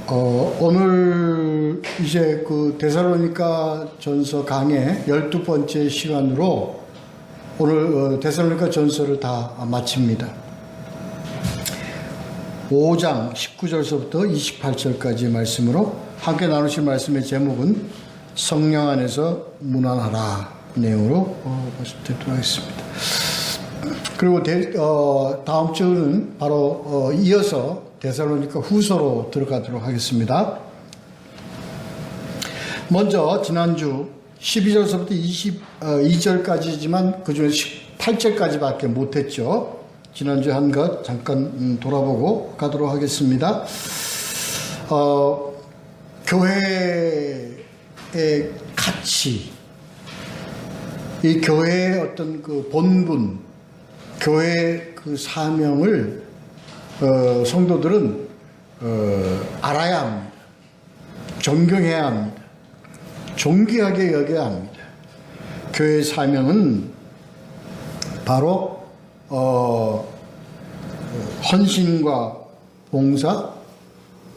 오늘 이제 그 데살로니가 전서 강의 12번째 시간으로 오늘 데살로니가 전서를 다 마칩니다. 5장 19절서부터 28절까지의 말씀으로 함께 나누실 말씀의 제목은 성령 안에서 무난하라 내용으로 말씀드리도록 하겠습니다. 그리고 다음 주는 바로 이어서 데살로니가 후서로 들어가도록 하겠습니다. 먼저 지난주 12절서부터 22절까지지만 그 중에 18절까지밖에 못했죠. 지난주에 한 것 잠깐 돌아보고 가도록 하겠습니다. 교회의 가치, 이 교회의 어떤 그 본분, 교회의 그 사명을 성도들은 알아야 합니다. 존경해야 합니다. 존귀하게 여겨야 합니다. 교회의 사명은 바로 헌신과 봉사,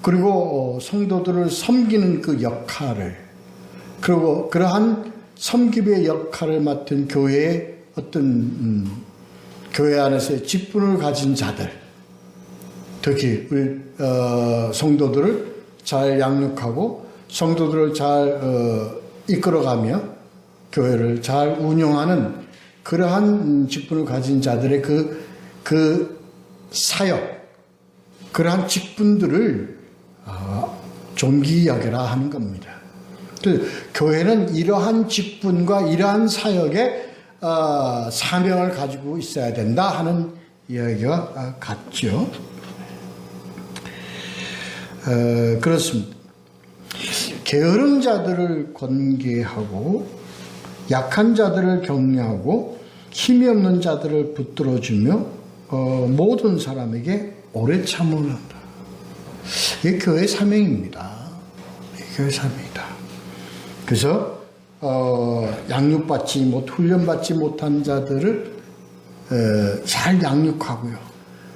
그리고 성도들을 섬기는 그 역할을, 그리고 그러한 섬김의 역할을 맡은 교회의 어떤 교회 안에서의 직분을 가진 자들, 특히 우리 성도들을 잘 양육하고 성도들을 잘 이끌어가며 교회를 잘 운영하는 그러한 직분을 가진 자들의 그 사역, 그러한 직분들을 존귀 여겨라 하는 겁니다. 교회는 이러한 직분과 이러한 사역에 사명을 가지고 있어야 된다 하는 이야기가 같죠. 그렇습니다. 게으른 자들을 권계하고 약한 자들을 격려하고 힘이 없는 자들을 붙들어주며 모든 사람에게 오래 참음을 한다. 이게 교회의 사명입니다. 교회의 사명이다. 그래서 양육받지 훈련받지 못한 자들을 잘 양육하고요.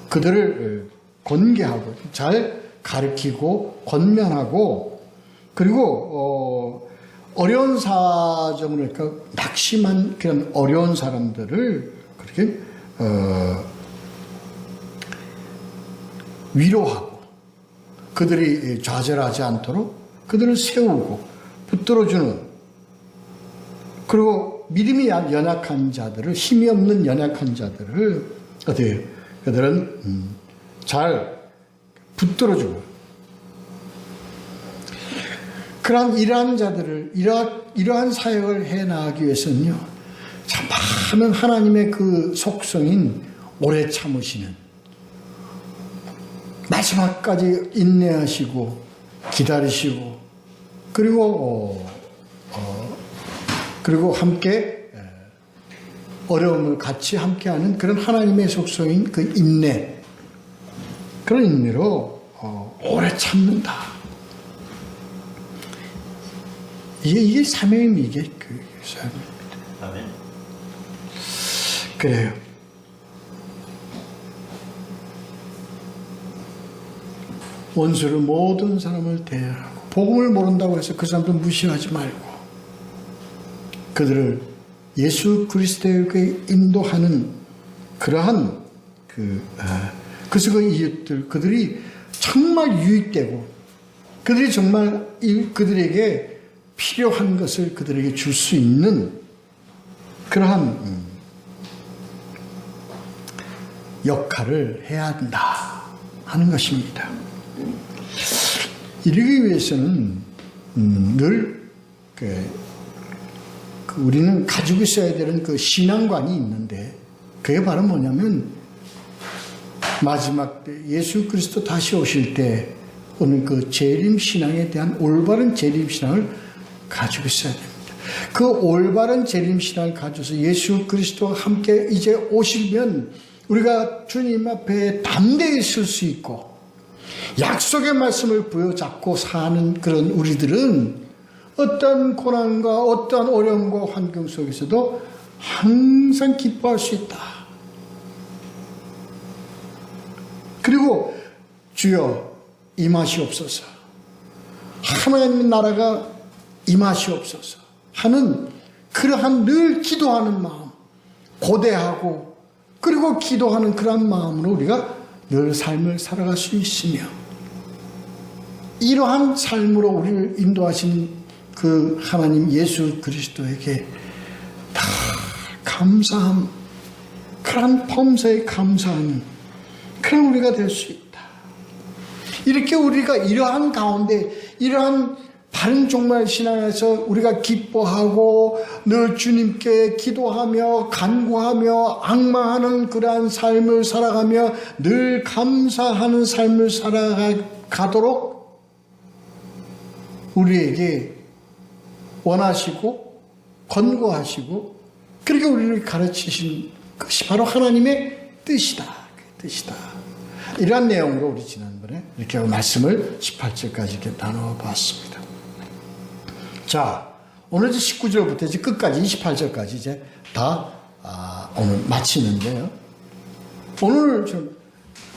그들을 권계하고 잘 가르치고 권면하고, 그리고 어려운 사정을, 그러니까 낙심한 그런 어려운 사람들을 그렇게 위로하고 그들이 좌절하지 않도록 그들을 세우고 붙들어주는, 그리고 믿음이 연약한 자들을, 힘이 없는 연약한 자들을 그들은 잘 붙들어주고, 이러한 자들을, 이러한 사역을 해나가기 위해서는요, 참 많은 하나님의 그 속성인 오래 참으시는, 마지막까지 인내하시고 기다리시고, 그리고 함께 어려움을 같이 함께하는 그런 하나님의 속성인 그 인내, 그런 인내로 오래 참는다. 이게 사명입니다. 이게 그 사명입니다. 아멘. 그래요. 원수를 모든 사람을 대하고, 복음을 모른다고 해서 그 사람들 무시하지 말고 그들을 예수 그리스도에게 인도하는 그러한 그래서 그 이웃들, 그들이 정말 유익되고 그들이 정말 그들에게 필요한 것을 그들에게 줄 수 있는 그러한 역할을 해야 한다 하는 것입니다. 이러기 위해서는 늘 우리는 가지고 있어야 되는 그 신앙관이 있는데, 그게 바로 뭐냐면 마지막 때 예수 그리스도 다시 오실 때 오는 그 재림신앙에 대한 올바른 재림신앙을 가지고 있어야 됩니다. 그 올바른 재림신앙을 가져서 예수 그리스도와 함께 이제 오시면 우리가 주님 앞에 담대히 설 수 있고 약속의 말씀을 부여잡고 사는 그런 우리들은 어떤 고난과 어떤 어려움과 환경 속에서도 항상 기뻐할 수 있다. 그리고 주여 임하시옵소서. 하나님의 나라가 임하시옵소서 하는 그러한 늘 기도하는 마음, 고대하고 그리고 기도하는 그러한 마음으로 우리가 늘 삶을 살아갈 수 있으며, 이러한 삶으로 우리를 인도하신 그 하나님 예수 그리스도에게 다 감사함, 그러한 범사에 감사하는 그런 우리가 될 수 있다. 이렇게 우리가 이러한 가운데, 이러한 바른 종말 신앙에서 우리가 기뻐하고 늘 주님께 기도하며 간구하며 앙망하는 그러한 삶을 살아가며 늘 감사하는 삶을 살아가도록 우리에게 원하시고 권고하시고 그렇게 우리를 가르치신 것이 바로 하나님의 뜻이다. 이러한 내용으로 우리 지난번에 이렇게 말씀을 18절까지 이렇게 나눠봤습니다. 자, 오늘 19절부터 이제 끝까지 28절까지 이제 다 오늘 마치는데요. 오늘 좀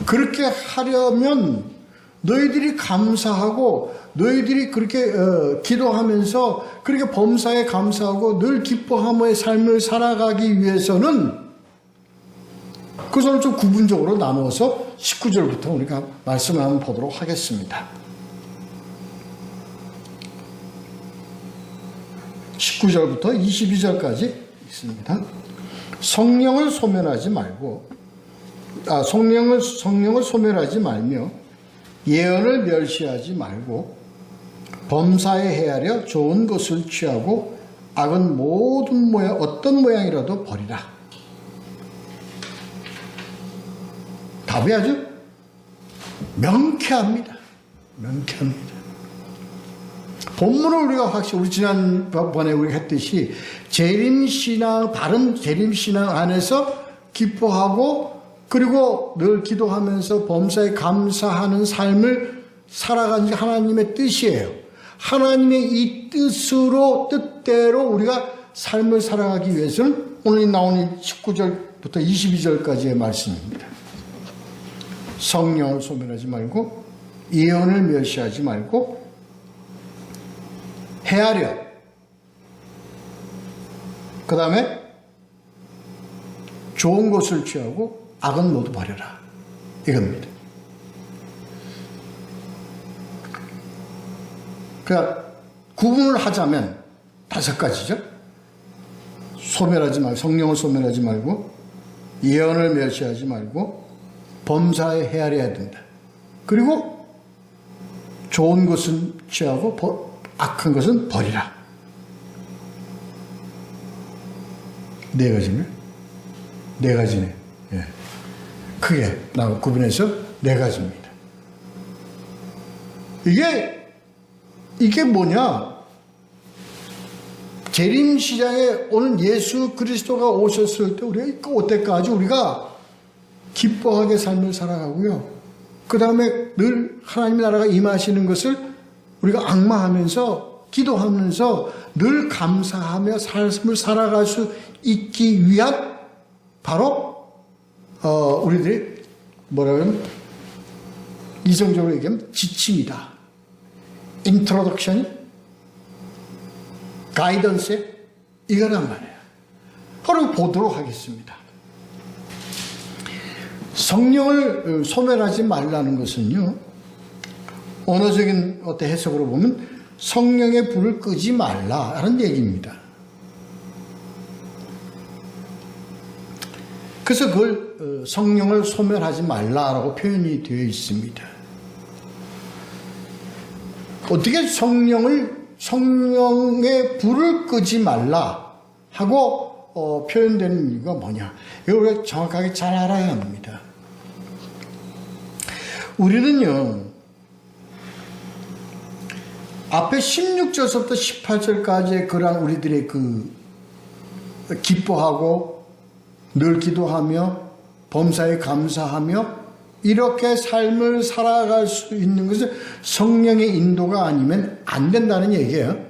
그렇게 하려면 너희들이 감사하고 너희들이 그렇게 기도하면서 그렇게 범사에 감사하고 늘 기뻐함의 삶을 살아가기 위해서는 그것을 좀 구분적으로 나누어서 19절부터 우리가 말씀을 한번 보도록 하겠습니다. 19절부터 22절까지 있습니다. 성령을 소멸하지 말고, 성령을 소멸하지 말며 예언을 멸시하지 말고 범사에 헤아려 좋은 것을 취하고 악은 모든 모양, 어떤 모양이라도 버리라. 답이 아주 명쾌합니다. 본문을 우리가 확실히, 우리 지난번에 우리가 했듯이 재림신앙, 바른 재림신앙 안에서 기뻐하고 그리고 늘 기도하면서 범사에 감사하는 삶을 살아가는 하나님의 뜻이에요. 하나님의 이 뜻대로 우리가 삶을 살아가기 위해서는 오늘 나오는 19절부터 22절까지의 말씀입니다. 성령을 소멸하지 말고 예언을 멸시하지 말고 헤아려, 그 다음에 좋은 것을 취하고 악은 모두 버려라, 이겁니다. 그러니까 구분을 하자면 5가지죠. 소멸하지 말고, 성령을 소멸하지 말고 예언을 멸시하지 말고 범사에 헤아려야 된다. 그리고 좋은 것은 취하고 악한 것은 버리라. 4가지네. 4가지네. 예. 크게 구분해서 4가지입니다. 이게 뭐냐? 재림시장에 오는 예수 그리스도가 오셨을 때 우리가 그때까지 우리가 기뻐하게 삶을 살아가고요. 그 다음에 늘 하나님의 나라가 임하시는 것을 우리가 앙망하면서 기도하면서 늘 감사하며 삶을 살아갈 수 있기 위한 바로 우리들이 뭐라 그러면 이성적으로 얘기하면 지침이다. 인트로덕션이 가이던스 이거란 말이에요. 그럼 보도록 하겠습니다. 성령을 소멸하지 말라는 것은요, 언어적인 어떤 해석으로 보면 성령의 불을 끄지 말라라는 얘기입니다. 그래서 그걸 성령을 소멸하지 말라라고 표현이 되어 있습니다. 어떻게 성령의 불을 끄지 말라 하고 표현되는 이유가 뭐냐? 이걸 우리가 정확하게 잘 알아야 합니다. 우리는요, 앞에 16절부터 18절까지의 그러한 우리들의 기뻐하고 늘 기도하며 범사에 감사하며 이렇게 삶을 살아갈 수 있는 것은 성령의 인도가 아니면 안 된다는 얘기예요.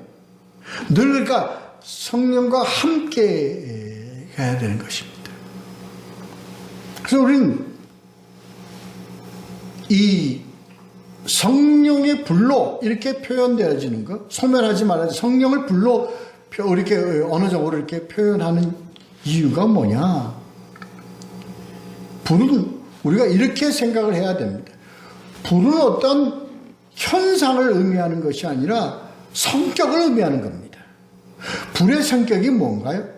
늘 그러니까 성령과 함께 가야 되는 것입니다. 그래서 우리는 이 성령의 불로 이렇게 표현되어지는 것, 소멸하지 말아야지 성령을 불로 이렇게 어느 정도로 이렇게 표현하는 이유가 뭐냐? 불은 우리가 이렇게 생각을 해야 됩니다. 불은 어떤 현상을 의미하는 것이 아니라 성격을 의미하는 겁니다. 불의 성격이 뭔가요?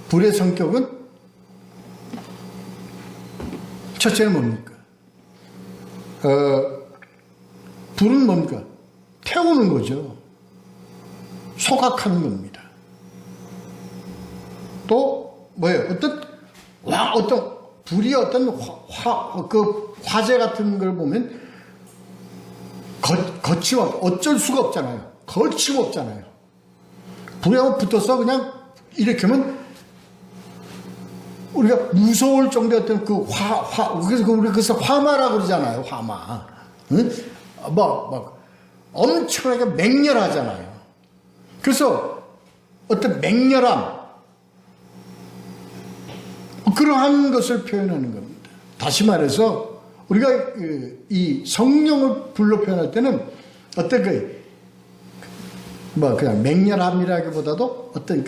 불의 성격은 첫째는 뭡니까? 불은 뭡니까? 태우는 거죠. 소각하는 겁니다. 또 뭐예요? 어떤 불이 어떤 화재 같은 걸 보면 어쩔 수가 없잖아요. 거침없잖아요. 불에 붙어서 그냥 이렇게 하면 우리가 무서울 정도였던 그래서 우리가 그래서 화마라고 그러잖아요. 화마. 응? 엄청나게 맹렬하잖아요. 그래서 어떤 맹렬함, 그러한 것을 표현하는 겁니다. 다시 말해서 우리가 이 성령을 불로 표현할 때는 어떤 그냥 맹렬함이라기보다도 어떤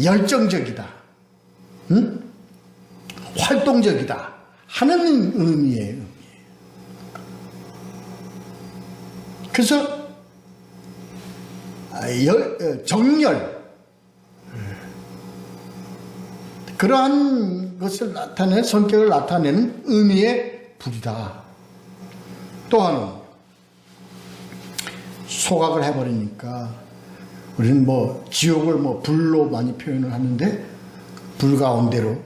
열정적이다, 응? 활동적이다 하는 의미예요. 그래서 정열, 그러한 것을 나타내는, 성격을 나타내는 의미의 불이다. 또 하나는 소각을 해버리니까 우리는 지옥을 불로 많이 표현을 하는데 불 가운데로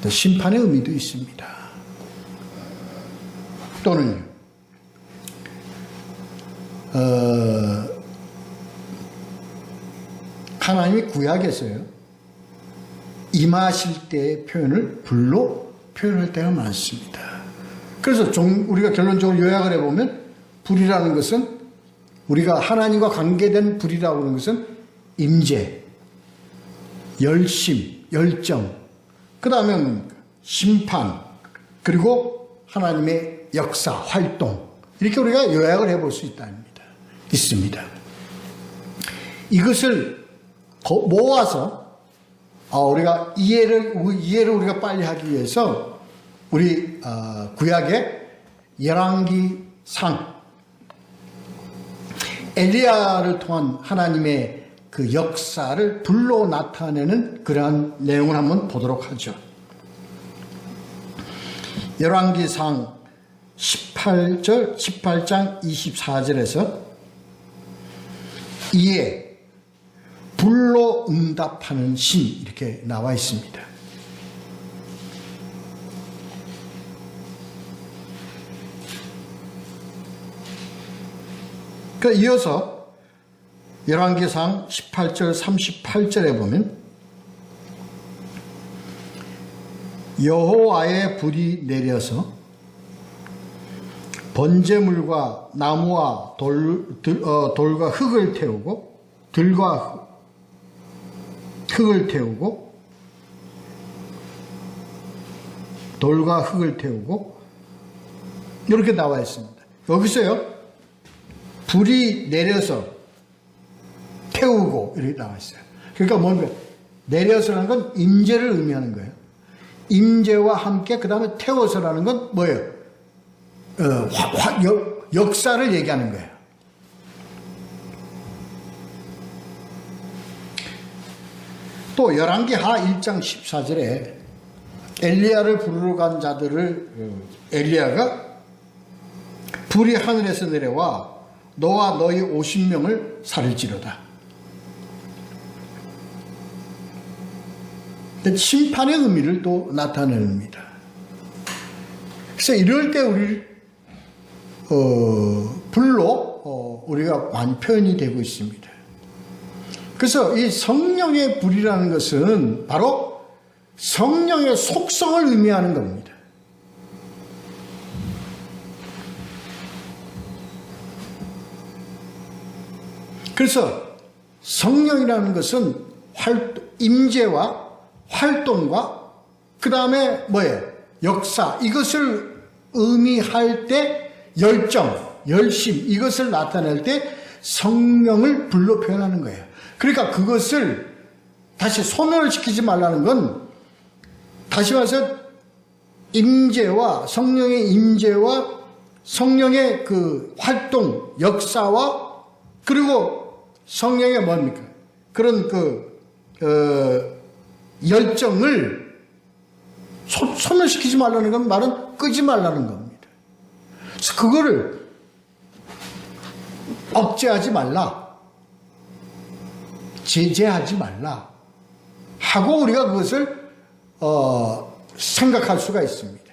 심판의 의미도 있습니다. 또는 하나님이 구약에서요, 임하실 때의 표현을 불로 표현할 때가 많습니다. 그래서 우리가 결론적으로 요약을 해보면 불이라는 것은, 우리가 하나님과 관계된 불이라고 하는 것은 임재, 열심, 열정, 그 다음에 심판, 그리고 하나님의 역사, 활동, 이렇게 우리가 요약을 해볼 수 있습니다. 이것을 모아서 우리가 이해를 우리가 빨리 하기 위해서 우리 구약의 열왕기상, 엘리야를 통한 하나님의 그 역사를 불로 나타내는 그러한 내용을 한번 보도록 하죠. 열왕기상 18장 24절에서 이에 불로 응답하는 신, 이렇게 나와 있습니다. 이어서 열왕기상 18절 38절에 보면 여호와의 불이 내려서 번제물과 나무와 돌과 흙을 태우고, 들과 흙을 태우고, 돌과 흙을 태우고, 이렇게 나와 있습니다. 여기서요, 불이 내려서 태우고, 이렇게 나와 있어요. 그러니까 뭡니까? 내려서라는 건 임재를 의미하는 거예요. 임재와 함께 그 다음에 태워서라는 건 뭐예요? 역사를 얘기하는 거예요. 또 열왕기하 1장 14절에 엘리야를 부르러 간 자들을 엘리야가 불이 하늘에서 내려와 너와 너희 50명을 살릴지로다. 심판의 의미를 또 나타냅니다. 그래서 이럴 때 불로 우리가 많이 표현이 되고 있습니다. 그래서 이 성령의 불이라는 것은 바로 성령의 속성을 의미하는 겁니다. 그래서 성령이라는 것은 임재와 활동과 그 다음에 뭐예요? 역사, 이것을 의미할 때 열정, 열심 이것을 나타낼 때 성령을 불로 표현하는 거예요. 그러니까 그것을 다시 소멸시키지 말라는 건 다시 말해서 임재와 성령의 임재와 성령의 그 활동, 역사와 그리고 성령의 뭡니까? 그런 열정을 소멸시키지 말라는 건 말은 끄지 말라는 겁니다. 그래서 그거를 억제하지 말라, 제재하지 말라 하고 우리가 그것을 생각할 수가 있습니다.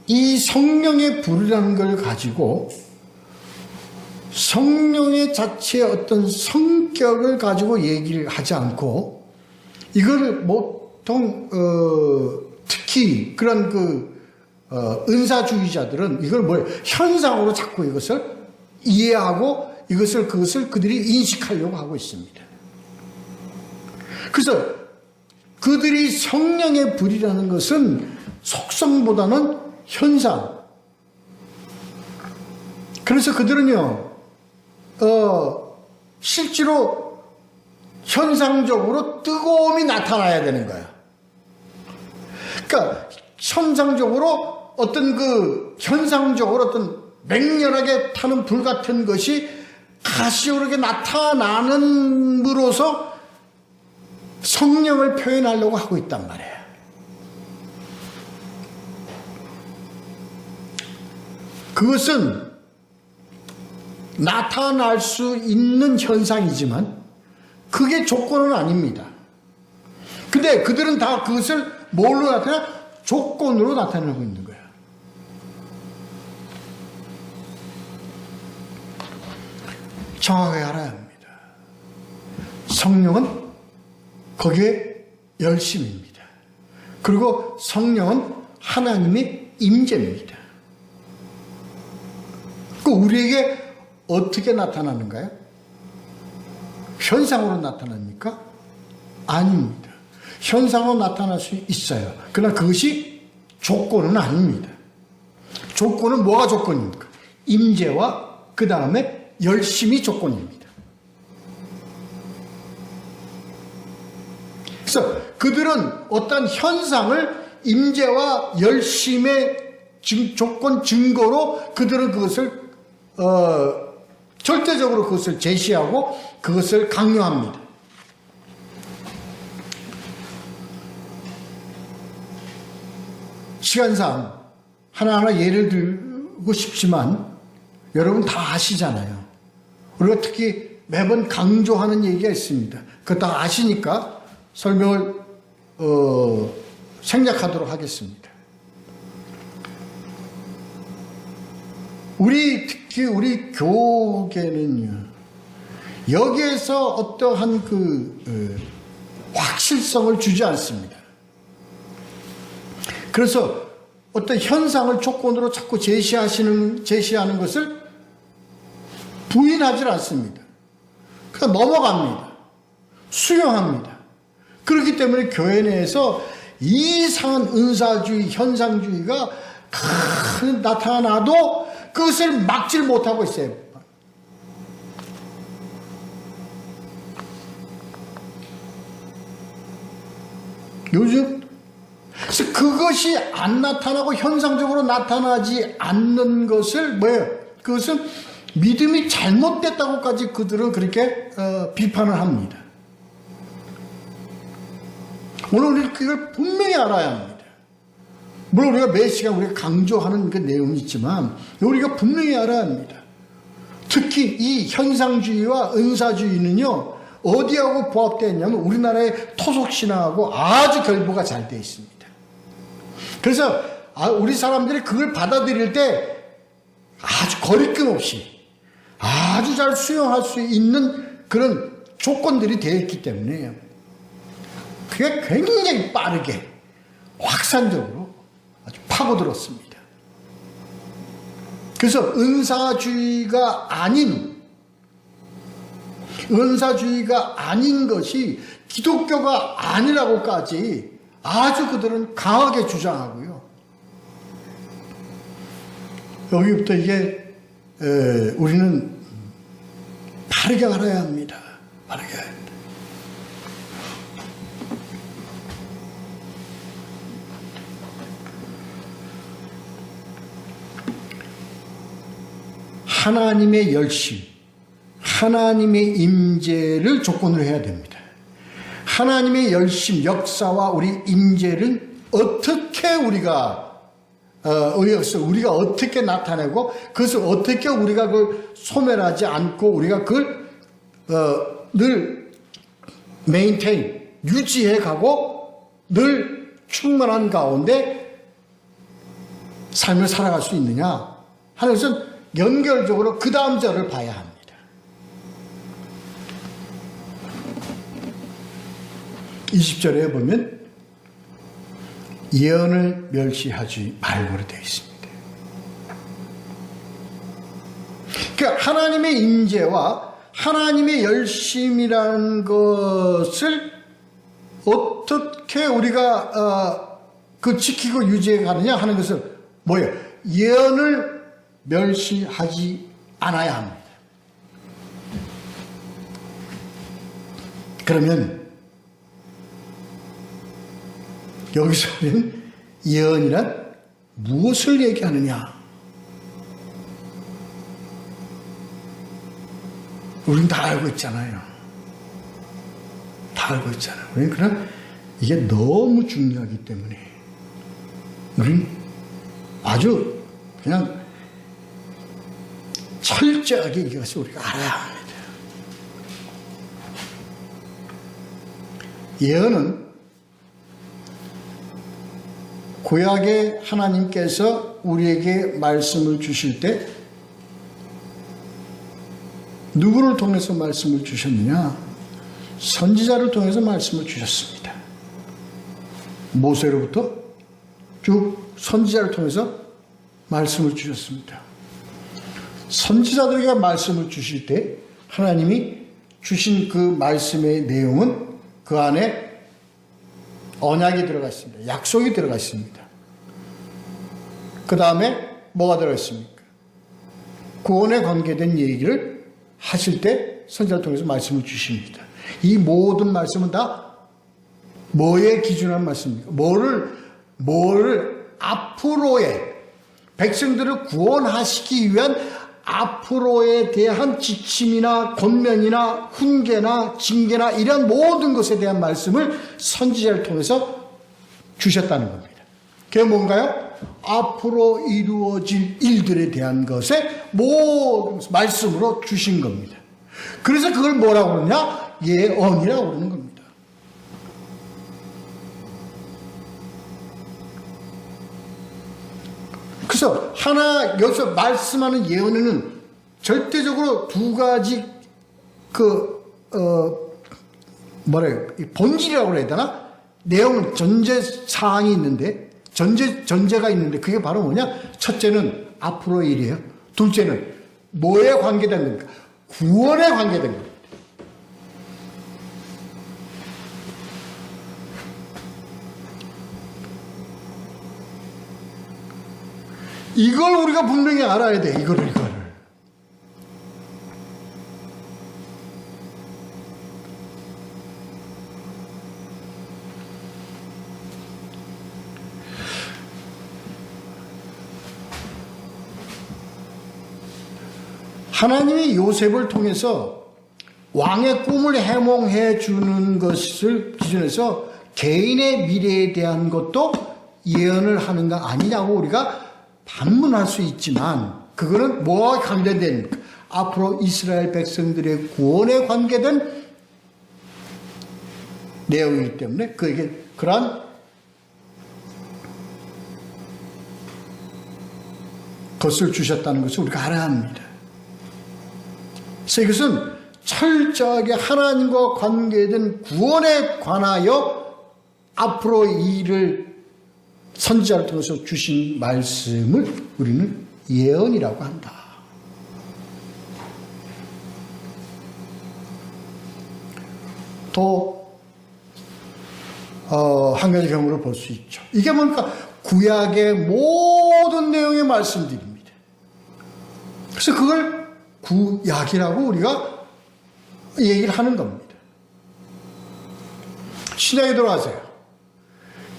이 성령의 불이라는 걸 가지고 성령의 자체의 어떤 성격을 가지고 얘기를 하지 않고 이걸 보통 특히 그런 은사주의자들은 이걸 현상으로 자꾸 이것을 이해하고 그것을 그들이 인식하려고 하고 있습니다. 그래서 그들이 성령의 불이라는 것은 속성보다는 현상. 그래서 그들은요, 실제로 현상적으로 뜨거움이 나타나야 되는 거야. 그러니까 현상적으로 현상적으로 어떤 맹렬하게 타는 불 같은 것이 가시오르게 나타나는으로서 성령을 표현하려고 하고 있단 말이에요. 그것은 나타날 수 있는 현상이지만 그게 조건은 아닙니다. 근데 그들은 다 그것을 뭘로 나타나? 조건으로 나타내고 있는 거예요. 정확하게 알아야 합니다. 성령은 거기에 열심입니다. 그리고 성령은 하나님의 임재입니다. 우리에게 어떻게 나타나는가요? 현상으로 나타납니까? 아닙니다. 현상으로 나타날 수 있어요. 그러나 그것이 조건은 아닙니다. 조건은 뭐가 조건입니까? 임재와 그 다음에 열심이 조건입니다. 그래서 그들은 어떤 현상을 임재와 열심의 조건 증거로 그들은 그것을 절대적으로 그것을 제시하고 그것을 강요합니다. 시간상 하나하나 예를 들고 싶지만 여러분 다 아시잖아요. 우리가 특히 매번 강조하는 얘기가 있습니다. 그거 다 아시니까 설명을 생략하도록 하겠습니다. 특히 우리 교계는요, 여기에서 어떠한 확실성을 주지 않습니다. 그래서 어떤 현상을 조건으로 자꾸 제시하는 것을 부인하지 않습니다. 그냥 넘어갑니다. 수용합니다. 그렇기 때문에 교회 내에서 이상한 은사주의, 현상주의가 나타나도 그것을 막질 못하고 있어요. 요즘 그래서 그것이 안 나타나고 현상적으로 나타나지 않는 것을 그것은 믿음이 잘못됐다고까지 그들은 그렇게 비판을 합니다. 오늘 우리는 그걸 분명히 알아야 합니다. 물론 우리가 매 시간 우리가 강조하는 그 내용이 있지만 우리가 분명히 알아야 합니다. 특히 이 현상주의와 은사주의는요, 어디하고 부합되어 있냐면 우리나라의 토속신앙하고 아주 결부가 잘 되어 있습니다. 그래서 우리 사람들이 그걸 받아들일 때 아주 거리낌 없이 아주 잘 수용할 수 있는 그런 조건들이 되어 있기 때문에 그게 굉장히 빠르게 확산적으로 아주 파고들었습니다. 그래서 은사주의가 아닌 은사주의가 아닌 것이 기독교가 아니라고까지 아주 그들은 강하게 주장하고요. 여기부터 이게 우리는 바르게 알아야 합니다. 바르게 알아야 합니다. 하나님의 열심, 하나님의 임재를 조건으로 해야 됩니다. 하나님의 열심, 역사와 우리 임재를 어떻게 우리가 어떻게 나타내고 그것을 어떻게 우리가 그걸 소멸하지 않고 우리가 그걸 늘 메인테인, 유지해 가고 늘 충만한 가운데 삶을 살아갈 수 있느냐 하는 것은 연결적으로 그 다음 절을 봐야 합니다. 20절에 보면 예언을 멸시하지 말고로 되어 있습니다. 그러니까 하나님의 임재와 하나님의 열심이라는 것을 어떻게 우리가 지키고 유지해 가느냐 하는 것을 뭐예요? 예언을 멸시하지 않아야 합니다. 그러면 여기서 우리는 예언이란 무엇을 얘기하느냐? 우리는 다 알고 있잖아요. 다 알고 있잖아요. 우리는 그냥 이게 너무 중요하기 때문에 우리는 아주 그냥 철저하게 이것을 우리가 알아야 합니다. 예언은 구약의 하나님께서 우리에게 말씀을 주실 때 누구를 통해서 말씀을 주셨느냐? 선지자를 통해서 말씀을 주셨습니다. 모세로부터 쭉 선지자를 통해서 말씀을 주셨습니다. 선지자들에게 말씀을 주실 때 하나님이 주신 그 말씀의 내용은 그 안에 언약이 들어가 있습니다. 약속이 들어가 있습니다. 그 다음에 뭐가 들어가 있습니까? 구원에 관계된 얘기를 하실 때 선지자를 통해서 말씀을 주십니다. 이 모든 말씀은 다 뭐에 기준한 말씀입니까? 뭐를 앞으로의 백성들을 구원하시기 위한 앞으로에 대한 지침이나 권면이나 훈계나 징계나 이런 모든 것에 대한 말씀을 선지자를 통해서 주셨다는 겁니다. 그게 뭔가요? 앞으로 이루어질 일들에 대한 것에 모든 말씀으로 주신 겁니다. 그래서 그걸 뭐라고 그러냐? 예언이라고 그러는 겁니다. 그래서 여기서 말씀하는 예언에는 절대적으로 두 가지 본질이라고 해야 되나? 내용은 전제 사항이 있는데 전제가 있는데 그게 바로 뭐냐? 첫째는 앞으로 일이에요. 둘째는 뭐에 관계된 겁니까? 구원에 관계된 겁니다. 이걸 우리가 분명히 알아야 돼. 이거를. 하나님이 요셉을 통해서 왕의 꿈을 해몽해 주는 것을 기준해서 개인의 미래에 대한 것도 예언을 하는 거 아니냐고 우리가 반문할 수 있지만 그거는 뭐와 관계된 앞으로 이스라엘 백성들의 구원에 관계된 내용이기 때문에 그에게 그러한 것을 주셨다는 것을 우리가 알아야 합니다. 그래서 이것은 철저하게 하나님과 관계된 구원에 관하여 앞으로 일을 선지자를 통해서 주신 말씀을 우리는 예언이라고 한다. 또 한 가지 경우를 볼 수 있죠. 이게 뭡니까? 구약의 모든 내용의 말씀들입니다. 그래서 그걸 구약이라고 우리가 얘기를 하는 겁니다. 신약에 들어가세요.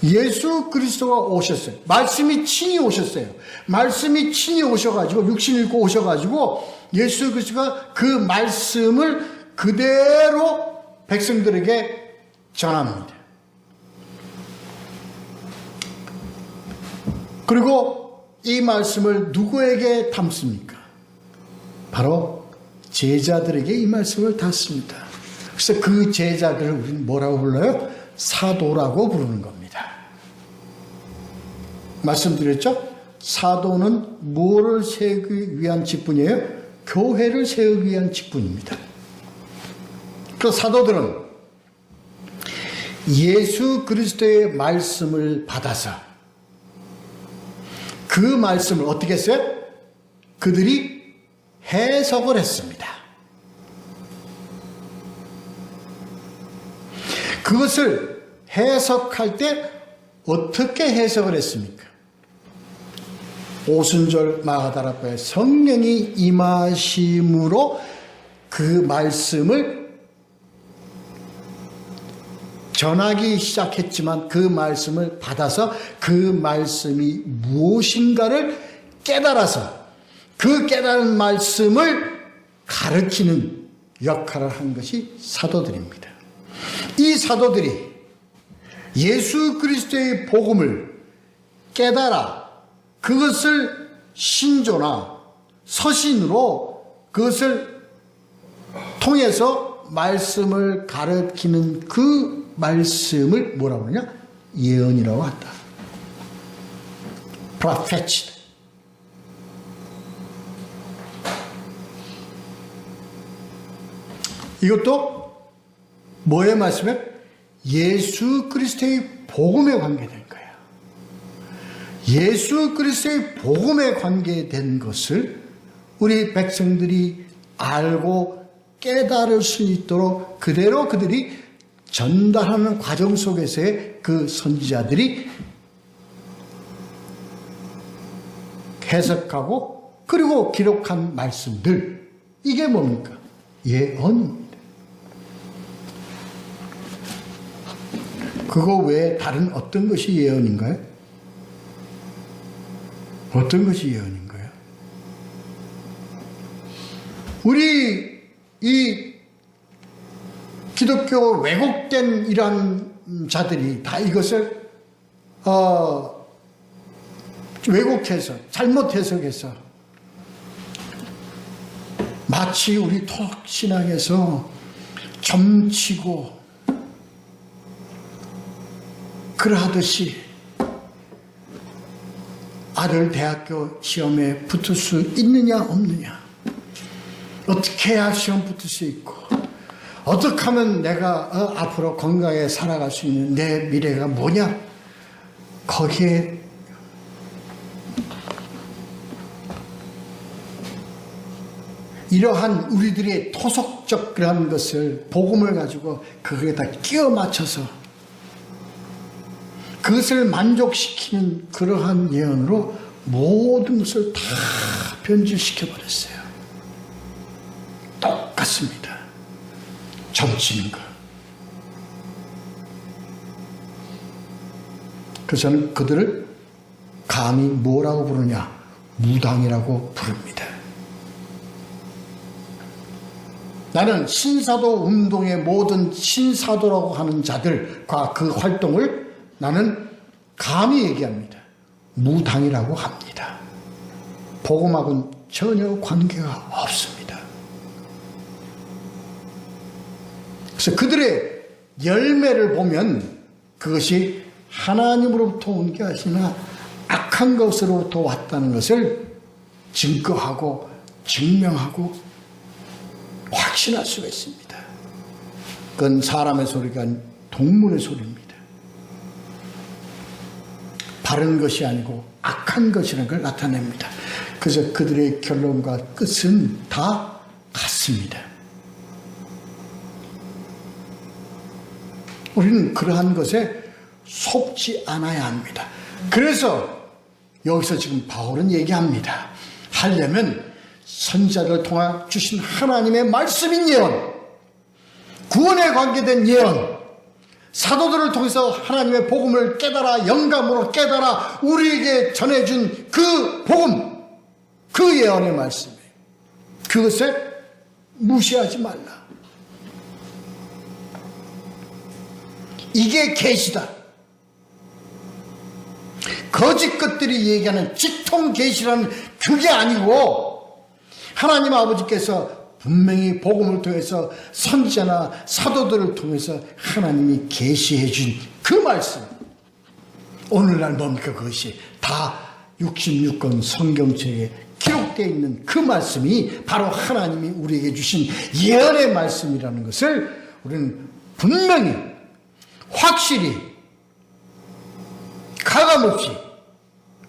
예수 그리스도가 오셨어요. 말씀이 친히 오셨어요. 말씀이 친히 오셔가지고 육신을 입고 오셔가지고 예수 그리스도가 그 말씀을 그대로 백성들에게 전합니다. 그리고 이 말씀을 누구에게 담습니까? 바로 제자들에게 이 말씀을 담습니다. 그래서 그 제자들을 우리는 뭐라고 불러요? 사도라고 부르는 겁니다. 말씀드렸죠? 사도는 뭐를 세우기 위한 직분이에요? 교회를 세우기 위한 직분입니다. 그 사도들은 예수 그리스도의 말씀을 받아서 그 말씀을 어떻게 했어요? 그들이 해석을 했습니다. 그것을 해석할 때 어떻게 해석을 했습니까? 오순절 마가다락방에 성령이 임하심으로 그 말씀을 전하기 시작했지만 그 말씀을 받아서 그 말씀이 무엇인가를 깨달아서 그 깨달은 말씀을 가르치는 역할을 한 것이 사도들입니다. 이 사도들이 예수 그리스도의 복음을 깨달아 그것을 신조나 서신으로 그것을 통해서 말씀을 가르치는 그 말씀을 뭐라고 하냐? 예언이라고 한다. prophet. 이것도 뭐의 말씀이에요? 예수 그리스도의 복음에 관계된 거예요. 예수 그리스도의 복음에 관계된 것을 우리 백성들이 알고 깨달을 수 있도록 그대로 그들이 전달하는 과정 속에서의 그 선지자들이 해석하고 그리고 기록한 말씀들, 이게 뭡니까? 예언입니다. 그거 외에 다른 어떤 것이 예언인가요? 어떤 것이 예언인가요? 우리 이 기독교 왜곡된 이런 자들이 다 이것을 왜곡해서 잘못 해석해서 마치 우리 토속신앙에서 점치고 그러하듯이 아들 대학교 시험에 붙을 수 있느냐 없느냐, 어떻게 해야 시험 붙을 수 있고 어떻게 하면 내가 앞으로 건강하게 살아갈 수 있는 내 미래가 뭐냐, 거기에 이러한 우리들의 토속적 그런 것을 복음을 가지고 거기에다 끼워 맞춰서 그것을 만족시키는 그러한 예언으로 모든 것을 다 변질시켜 버렸어요. 똑같습니다. 점치는 거. 그래서 저는 그들을 감히 뭐라고 부르냐? 무당이라고 부릅니다. 나는 신사도 운동의 모든 신사도라고 하는 자들과 그 활동을 나는 감히 얘기합니다. 무당이라고 합니다. 복음하고는 전혀 관계가 없습니다. 그래서 그들의 열매를 보면 그것이 하나님으로부터 온 게 아니라 악한 것으로부터 왔다는 것을 증거하고 증명하고 확신할 수가 있습니다. 그건 사람의 소리가 아닌 동물의 소리입니다. 바른 것이 아니고 악한 것이라는 걸 나타냅니다. 그래서 그들의 결론과 끝은 다 같습니다. 우리는 그러한 것에 속지 않아야 합니다. 그래서 여기서 지금 바울은 얘기합니다. 하려면 선지자를 통해 주신 하나님의 말씀인 예언, 구원에 관계된 예언, 사도들을 통해서 하나님의 복음을 깨달아 영감으로 깨달아 우리에게 전해준 그 복음, 그 예언의 말씀이에요. 그것을 무시하지 말라. 이게 계시다. 거짓 것들이 얘기하는 직통 계시라는 그게 아니고 하나님 아버지께서 분명히 복음을 통해서 선지자나 사도들을 통해서 하나님이 계시해 준 그 말씀, 오늘날 뭡니까? 그것이 다 66권 성경책에 기록되어 있는 그 말씀이 바로 하나님이 우리에게 주신 예언의 말씀이라는 것을 우리는 분명히 확실히 가감없이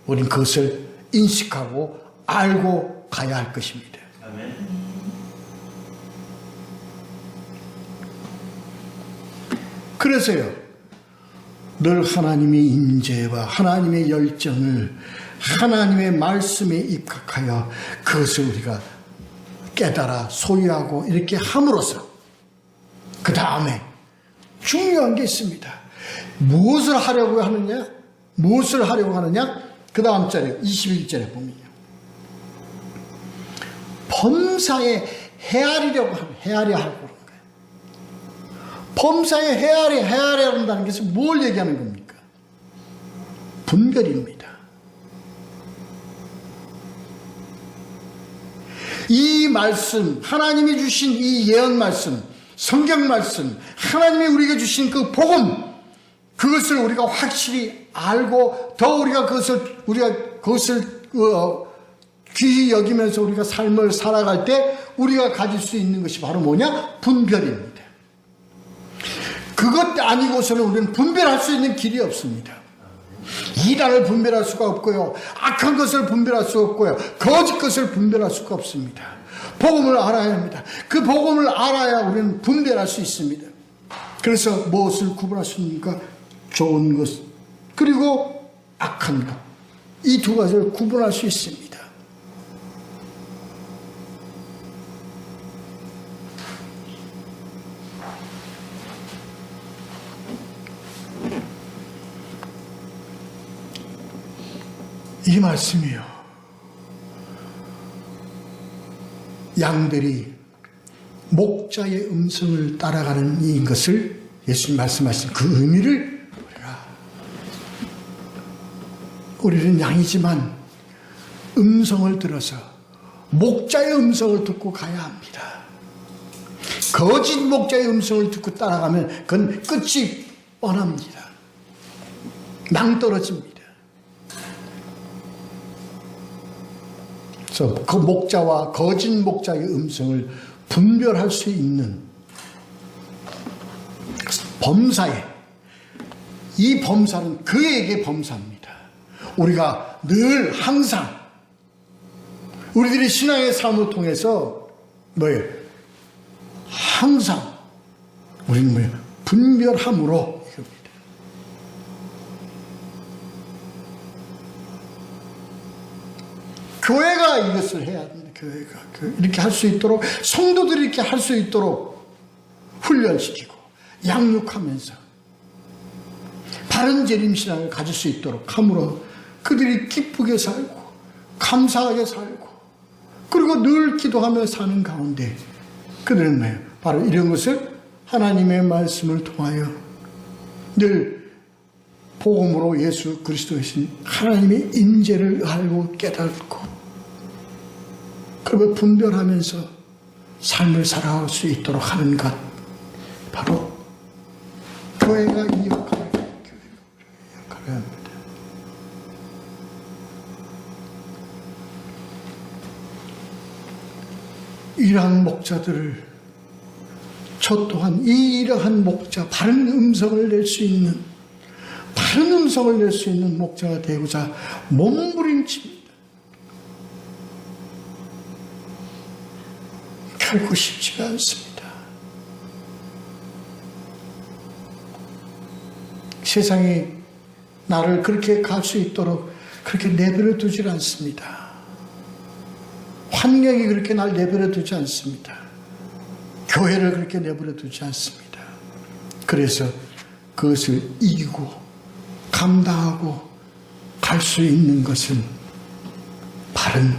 우리는 그것을 인식하고 알고 가야 할 것입니다. 아멘. 그래서요, 늘 하나님의 임재와 하나님의 열정을 하나님의 말씀에 입각하여 그것을 우리가 깨달아 소유하고 이렇게 함으로써 그 다음에 중요한 게 있습니다. 무엇을 하려고 하느냐? 무엇을 하려고 하느냐? 그 다음 절에 21절에 보면요, 범사에 헤아리려고 하는, 헤아려 하고 그러는 거예요. 범사에 헤아려 한다는 것은 뭘 얘기하는 겁니까? 분별입니다. 이 말씀, 하나님이 주신 이 예언 말씀, 성경 말씀, 하나님이 우리에게 주신 그 복음, 그것을 우리가 확실히 알고 더 우리가 그것을 귀히 여기면서 우리가 삶을 살아갈 때 우리가 가질 수 있는 것이 바로 뭐냐? 분별입니다. 그것 아니고서는 우리는 분별할 수 있는 길이 없습니다. 이단을 분별할 수가 없고요, 악한 것을 분별할 수 없고요, 거짓 것을 분별할 수가 없습니다. 복음을 알아야 합니다. 그 복음을 알아야 우리는 분별할 수 있습니다. 그래서 무엇을 구분할 수 있습니까? 좋은 것 그리고 악한 것, 이 두 가지를 구분할 수 있습니다. 이 말씀이요, 양들이 목자의 음성을 따라가는 이 것을 예수님 말씀하신 그 의미를 우리는 양이지만 음성을 들어서 목자의 음성을 듣고 가야 합니다. 거짓 목자의 음성을 듣고 따라가면 그건 끝이 뻔합니다. 낭떠러집니다. 그래서 그 목자와 거짓 목자의 음성을 분별할 수 있는 범사에, 이 범사는 그에게 범사입니다. 우리가 늘 항상 우리들이 신앙의 삶을 통해서 뭐예요? 항상 우리는 뭐예요? 분별함으로 이겁니다. 교회가 이것을 해야 합니다. 교회가 이렇게 할 수 있도록, 성도들이 이렇게 할 수 있도록 훈련시키고 양육하면서 바른 재림신앙을 가질 수 있도록 함으로 그들이 기쁘게 살고 감사하게 살고 그리고 늘 기도하며 사는 가운데 그들은 뭐예요? 바로 이런 것을 하나님의 말씀을 통하여 늘 복음으로 예수 그리스도이신 하나님의 임재를 알고 깨닫고 그리고 분별하면서 삶을 살아갈 수 있도록 하는 것, 바로 교회가 이 역할을 합니다. 이러한 목자들을, 저 또한 이러한 목자, 바른 음성을 낼 수 있는, 바른 음성을 낼 수 있는 목자가 되고자 몸부림칩니다. 결코 쉽지가 않습니다. 세상이 나를 그렇게 갈 수 있도록 그렇게 내버려 두질 않습니다. 환경이 그렇게 날 내버려 두지 않습니다. 교회를 그렇게 내버려 두지 않습니다. 그래서 그것을 이기고 감당하고 갈 수 있는 것은 바른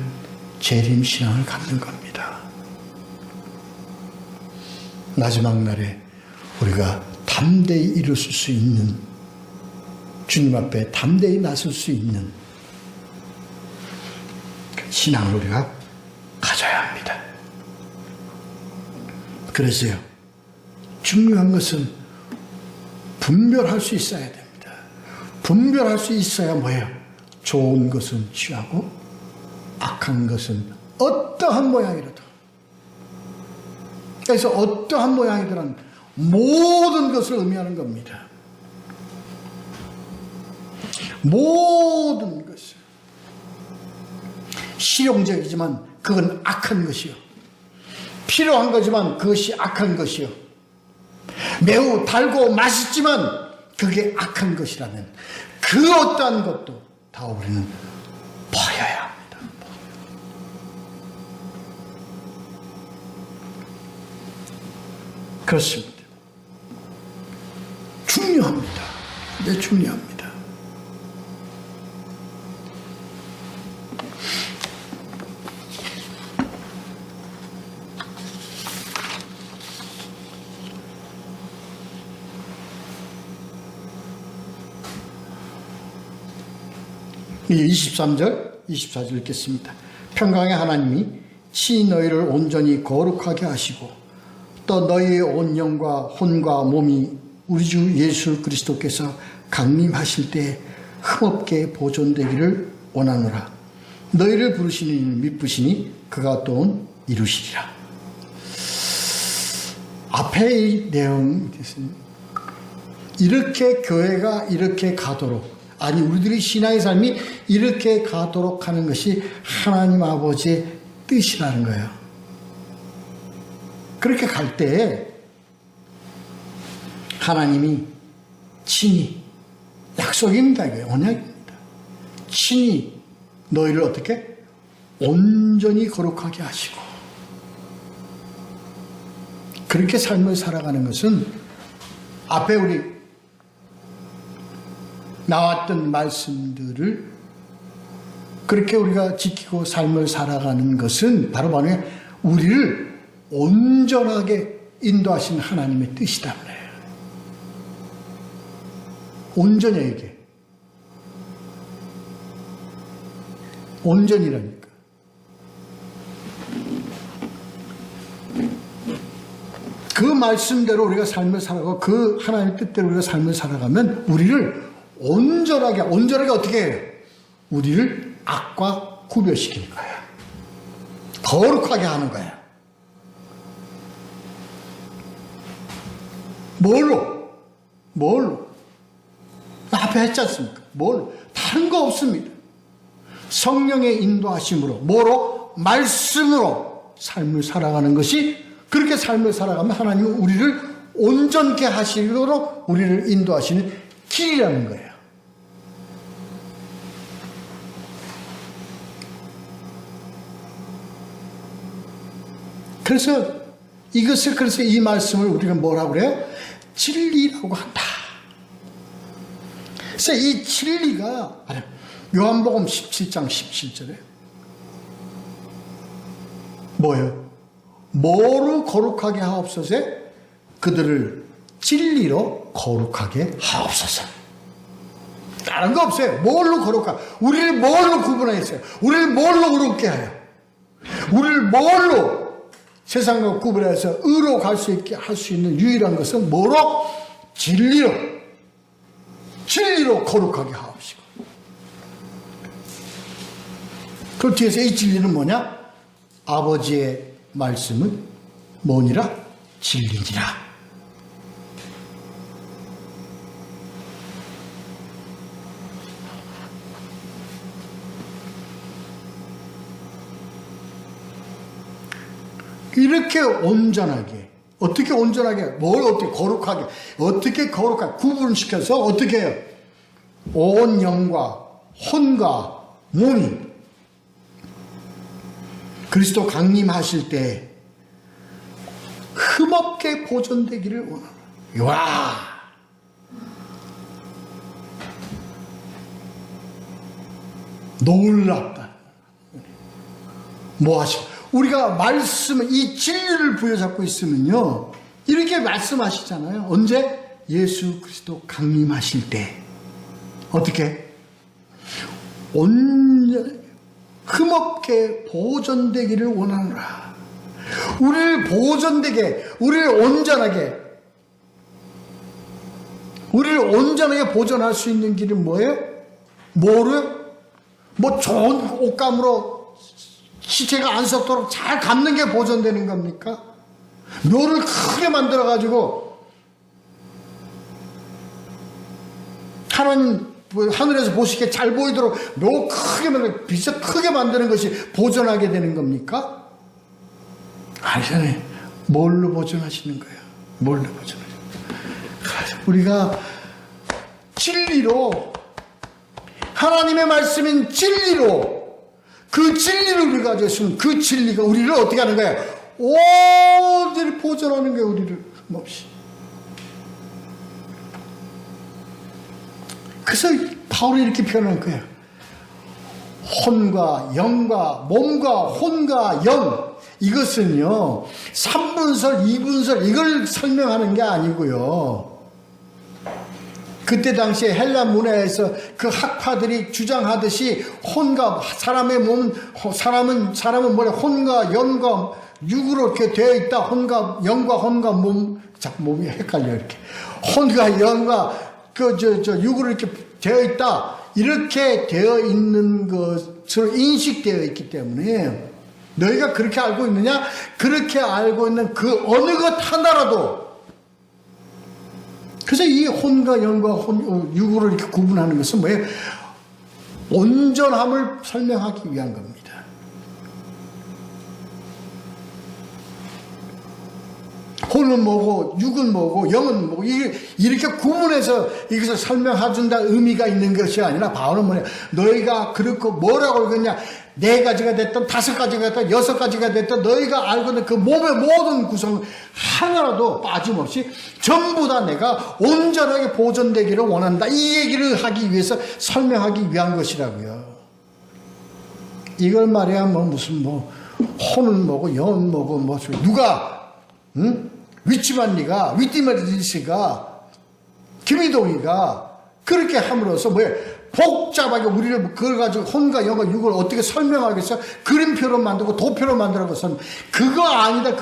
재림신앙을 갖는 겁니다. 마지막 날에 우리가 담대히 일어설 수 있는, 주님 앞에 담대히 나설 수 있는 신앙을 우리가 가져야 합니다. 그래서요, 중요한 것은 분별할 수 있어야 됩니다. 분별할 수 있어야 뭐예요? 좋은 것은 취하고 악한 것은 어떠한 모양이라도, 그래서 어떠한 모양이든 모든 것을 의미하는 겁니다. 모든 것을. 실용적이지만 그건 악한 것이요, 필요한 거지만 그것이 악한 것이요, 매우 달고 맛있지만 그게 악한 것이라면 그 어떠한 것도 다 우리는 버려야 합니다. 그렇습니다. 중요합니다. 네, 중요합니다. 이 23절, 24절 읽겠습니다. 평강의 하나님이 친히 너희를 온전히 거룩하게 하시고 또 너희의 온 영과 혼과 몸이 우리 주 예수 그리스도께서 강림하실 때 흠없게 보존되기를 원하노라. 너희를 부르시는 이를 미쁘시니 그가 또한 이루시리라. 앞의 내용, 이렇게 교회가 이렇게 가도록, 아니 우리들의 신앙의 삶이 이렇게 가도록 하는 것이 하나님 아버지의 뜻이라는 거예요. 그렇게 갈 때에 하나님이 친히, 약속입니다. 이게 언약입니다. 친히 너희를 어떻게? 온전히 거룩하게 하시고, 그렇게 삶을 살아가는 것은 앞에 우리 나왔던 말씀들을 그렇게 우리가 지키고 삶을 살아가는 것은 바로 우리를 온전하게 인도하신 하나님의 뜻이다 그래요. 온전히 이게. 온전이라니까. 그 말씀대로 우리가 삶을 살아가고 그 하나님의 뜻대로 우리가 삶을 살아가면 우리를 온전하게 어떻게 해요? 우리를 악과 구별시키는 거야. 거룩하게 하는 거야. 뭘로? 앞에 했지 않습니까? 뭘로? 다른 거 없습니다. 성령의 인도하심으로, 뭐로? 말씀으로 삶을 살아가는 것이, 그렇게 삶을 살아가면 하나님은 우리를 온전케 하시도록 우리를 인도하시는 길이라는 거예요. 그래서 이 말씀을 우리가 뭐라고 그래요? 진리라고 한다. 그래서 이 진리가 요한복음 17장 17절에 뭐예요? 뭐로 거룩하게 하옵소서? 그들을 진리로 거룩하게 하옵소서. 다른 거 없어요. 뭘로 우리를 뭘로 구분하겠어요? 우리를 뭘로 의롭게 해요? 우리를 뭘로 세상과 구분해서 의로 갈 수 있게 할 수 있는 유일한 것은 뭐로? 진리로 거룩하게 하옵시고. 그 뒤에서 이 진리는 뭐냐? 아버지의 말씀은 뭐니라? 진리니라. 이렇게 온전하게 어떻게 온전하게, 뭘 어떻게 거룩하게, 어떻게 거룩하게 구분시켜서 어떻게 해요? 온 영과 혼과 몸이 그리스도 강림하실 때 흠없게 보존되기를 원합니다. 와! 놀랍다. 뭐 하시? 우리가 이 진리를 부여잡고 있으면요, 이렇게 말씀하시잖아요. 언제? 예수 그리스도 강림하실 때. 어떻게? 흠없게 보존되기를 원하노라. 우리를 보존되게, 우리를 온전하게 보존할 수 있는 길은 뭐예요? 뭐를? 뭐 좋은 옷감으로 시체가 안 썩도록 잘 감는 게 보존되는 겁니까? 묘를 크게 만들어가지고 하나님 하늘에서 보시기에 잘 보이도록 묘 크게 만들고 빛을 크게 만드는 것이 보존하게 되는 겁니까? 아니잖아요. 뭘로 보존하시는 거예요? 뭘로 보존하시는 거예요? 우리가 진리로, 하나님의 말씀인 진리로, 그 진리를 우리가 가지고 있으면 그 진리가 우리를 어떻게 하는 거예요? 온전히 보존하는 거예요. 우리를 흠없이. 그래서 바울이 이렇게 표현한 거예요. 혼과 영과 몸과 혼과 영, 이것은요 3분설 2분설 이걸 설명하는 게 아니고요, 그때 당시에 헬라 문화에서 그 학파들이 주장하듯이 혼과 사람의 몸, 사람은 뭐래, 혼과 영과 육으로 이렇게 되어 있다. 혼과 영과 몸, 자꾸 몸이 헷갈려 이렇게. 혼과 영과 육으로 이렇게 되어 있다. 이렇게 되어 있는 것으로 인식되어 있기 때문에 너희가 그렇게 알고 있느냐? 그렇게 알고 있는 그 어느 것 하나라도. 그래서 이 혼과 영과 육으로 이렇게 구분하는 것은 뭐예요? 온전함을 설명하기 위한 겁니다. 혼은 뭐고 육은 뭐고 영은 뭐고 이렇게 구분해서 이것을 설명해준다 의미가 있는 것이 아니라, 바울은 뭐냐, 너희가 그렇고 뭐라고 읽었냐, 4가지가 됐든 5가지가 됐든 6가지가 됐든 너희가 알고 있는 그 몸의 모든 구성 하나라도 빠짐없이 전부 다 내가 온전하게 보존되기를 원한다, 이 얘기를 하기 위해서 설명하기 위한 것이라고요. 이걸 말해야 무슨 혼은 뭐고 영은 뭐고 누가 위치만리가, 위티마리스가, 김희동이가 그렇게 함으로써 복잡하게 우리를 그걸 가지고 혼과 영과 육을 어떻게 설명하겠어? 그림표로 만들고 도표로 만들어서 그거 아니다.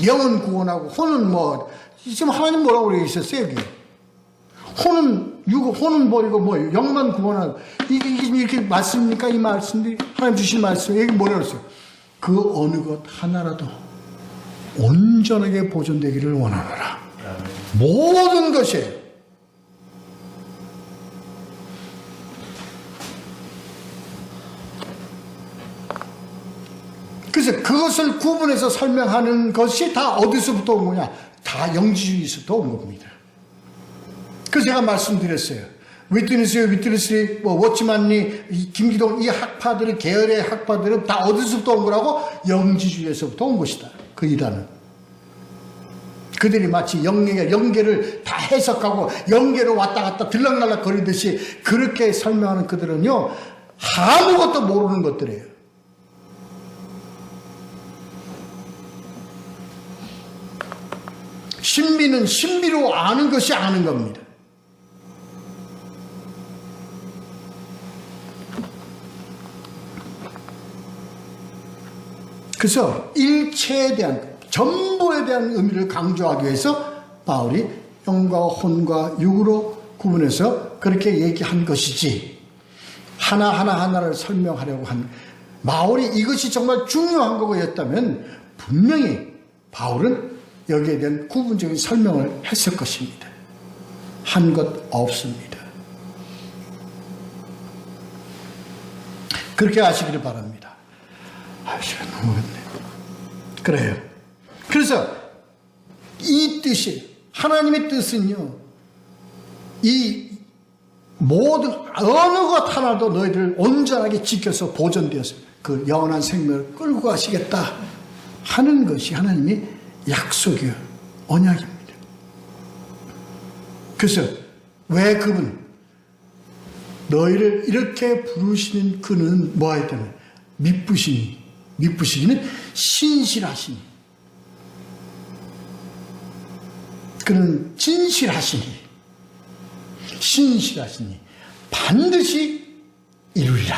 영은 구원하고 혼은 지금 하나님 뭐라고 그러셨어요 여기? 혼은 버리고 영만 구원하고, 이게 이렇게 맞습니까? 이 말씀들이 하나님 주신 말씀, 여기 뭐라고 했어요? 그 어느 것 하나라도 온전하게 보존되기를 원하노라. 모든 것이. 그래서 그것을 구분해서 설명하는 것이 다 어디서부터 온 거냐? 다 영지주의에서부터 온 겁니다. 그래서 제가 말씀드렸어요. 위트니스, 워치만리, 김기동, 이 학파들의, 계열의 학파들은 다 어디서부터 온 거라고? 영지주의에서부터 온 것이다. 그 이단은. 그들이 마치 영계를 다 해석하고 영계로 왔다 갔다 들락날락 거리듯이 그렇게 설명하는 그들은요, 아무것도 모르는 것들이에요. 신비는 신비로 아는 것이 아는 겁니다. 그래서 일체에 대한, 전부에 대한 의미를 강조하기 위해서 바울이 영과 혼과 육으로 구분해서 그렇게 얘기한 것이지, 하나를 설명하려고 한, 바울이 이것이 정말 중요한 거였다면 분명히 바울은 여기에 대한 구분적인 설명을 했을 것입니다. 한 것 없습니다. 그렇게 아시기를 바랍니다. 시간 넘어갔네. 그래요. 그래서 이 뜻이, 하나님의 뜻은요, 이 모든 어느 것 하나도 너희들을 온전하게 지켜서 보존되어서 그 영원한 생명을 끌고 가시겠다 하는 것이 하나님의 약속이요, 언약입니다. 그래서 왜 그분, 너희를 이렇게 부르시는 그는 뭐해야 되나? 미쁘시기는 신실하시니, 그는 진실하시니, 신실하시니 반드시 이루리라.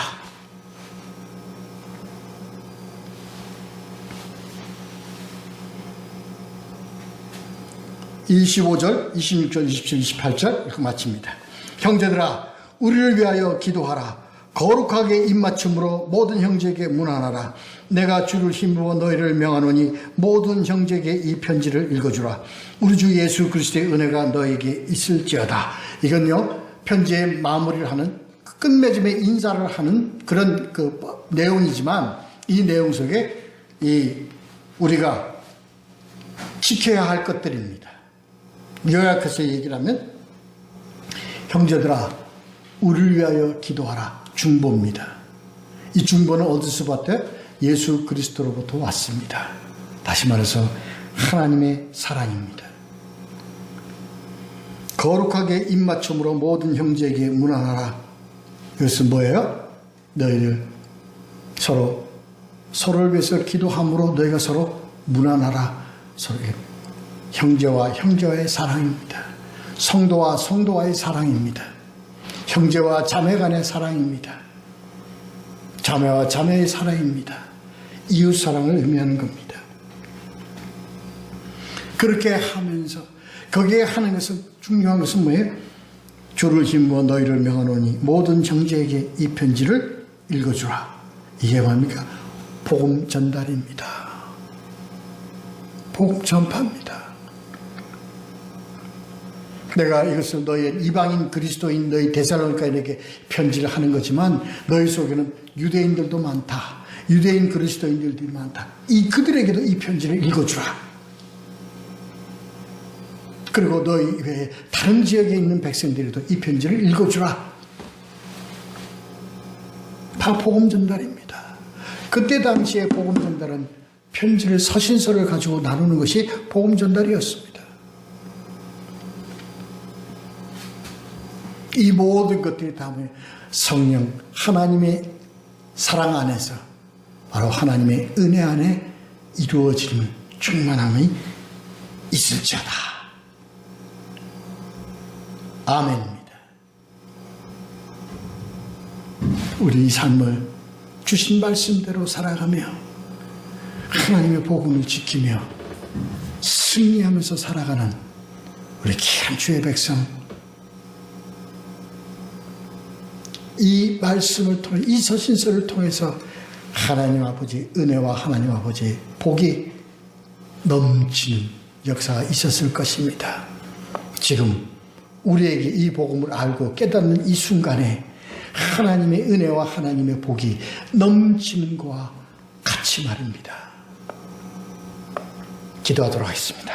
이 25절, 26절, 27절, 28절 이렇게 마칩니다. 형제들아, 우리를 위하여 기도하라. 거룩하게 입맞춤으로 모든 형제에게 문안하라. 내가 주를 힘입어 너희를 명하노니 모든 형제에게 이 편지를 읽어주라. 우리 주 예수 그리스도의 은혜가 너에게 있을지어다. 이건요, 편지의 마무리를 하는, 끝맺음의 인사를 하는 그런 그 내용이지만, 이 내용 속에 우리가 지켜야 할 것들입니다. 요약해서 얘기를 하면, 형제들아, 우리를 위하여 기도하라. 중보입니다. 이 중보는 어디서 봤대요? 예수 그리스도로부터 왔습니다. 다시 말해서 하나님의 사랑입니다. 거룩하게 입맞춤으로 모든 형제에게 문안하라. 이것은 뭐예요? 너희들 서로를 위해서 기도함으로 너희가 서로 문안하라. 서로에게 형제와 형제와의 사랑입니다. 성도와 성도와의 사랑입니다. 형제와 자매 간의 사랑입니다. 자매와 자매의 사랑입니다. 이웃 사랑을 의미하는 겁니다. 그렇게 하면서 거기에 하는 것은, 중요한 것은 뭐예요? 주를 힘입어 너희를 명하노니 모든 형제에게 이 편지를 읽어주라. 이게 뭡니까? 복음 전달입니다. 복음 전파입니다. 내가 이것을 너희 이방인 그리스도인 너희 데살로니가인에게 편지를 하는 거지만, 너희 속에는 유대인들도 많다. 유대인 그리스도인들도 많다. 그들에게도 이 편지를 읽어주라. 그리고 너희 외에 다른 지역에 있는 백성들에도 이 편지를 읽어주라. 다 복음 전달입니다. 그때 당시에 복음 전달은 편지를, 서신서를 가지고 나누는 것이 복음 전달이었습니다. 이 모든 것들이 다 성령, 하나님의 사랑 안에서, 바로 하나님의 은혜 안에 이루어지는 충만함이 있을지어다. 아멘입니다. 우리 삶을 주신 말씀대로 살아가며 하나님의 복음을 지키며 승리하면서 살아가는 우리 귀한 주의 백성, 이 말씀을 통해, 이 서신서를 통해서 하나님 아버지의 은혜와 하나님 아버지의 복이 넘치는 역사가 있었을 것입니다. 지금 우리에게 이 복음을 알고 깨닫는 이 순간에 하나님의 은혜와 하나님의 복이 넘치는 것과 같이 말입니다. 기도하도록 하겠습니다.